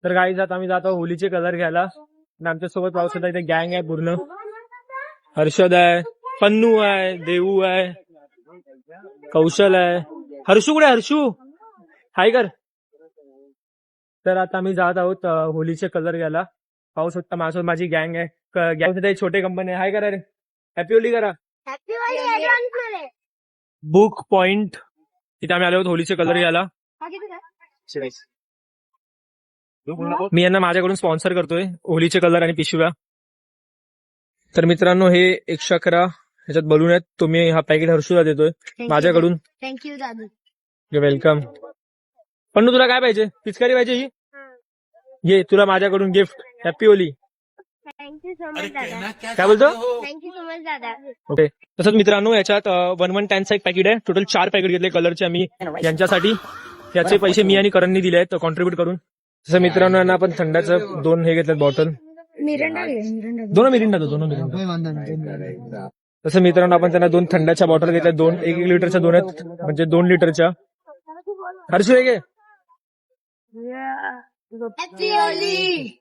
तर गाईज आता आम्ही जातो होलीचे कलर घ्यायला आणि आमच्यासोबत पावसाचा इथे गँग आहे पूर्ण. हर्षद आहे, पन्नू आहे, देऊ आहे, कौशल आहे. हर्षू कुठे? हर्षू हाय कर. तर आता आम्ही जात आहोत होलीचे कलर घ्यायला. पाऊस होता, माझ्यासोबत माझी गँग आहे. गँग छोटे कंपनी आहे. हाय करा रे, हॅपी होली करा. बुक पॉइंट तिथे आम्ही आलो आहोत होलीचे कलर घ्यायला. मी यांना माझ्याकडून स्पॉन्सर करतोय होलीचे कलर आणि पिशव्या. तर मित्रांनो हे 111 ह्याच्यात बलून आहेत. तुम्ही हा पॅकेट हर्षूला देतोय माझ्याकडून. थँक्यू दादू. वेलकम. पण तुला काय पाहिजे? पिचकारी पाहिजे ही? ये तुला माझ्याकडून gift. Happy Holy. Thank you so much दादा. काय बोलतो? थँक्यू सो मच दादा. ओके. तसंच मित्रांनो याच्यात 110चा एक पॅकेट आहे. टोटल 4 पॅकेट घेतले कलरचे आम्ही यांच्यासाठी. याचे पैसे मी आणि करणनी दिले आहेत कॉन्ट्रीब्युट करून. तसं मित्रांनो यांना आपण थंडाचं 2 हे घेतलं बॉटल. दोन मिरिंडा. तसं मित्रांनो आपण त्यांना 2 थंडाच्या बॉटल घेतल्या. 2 1 लिटरच्या 2 आहेत म्हणजे 2 लिटरच्या. हर्षू हे घे. Happy Holy.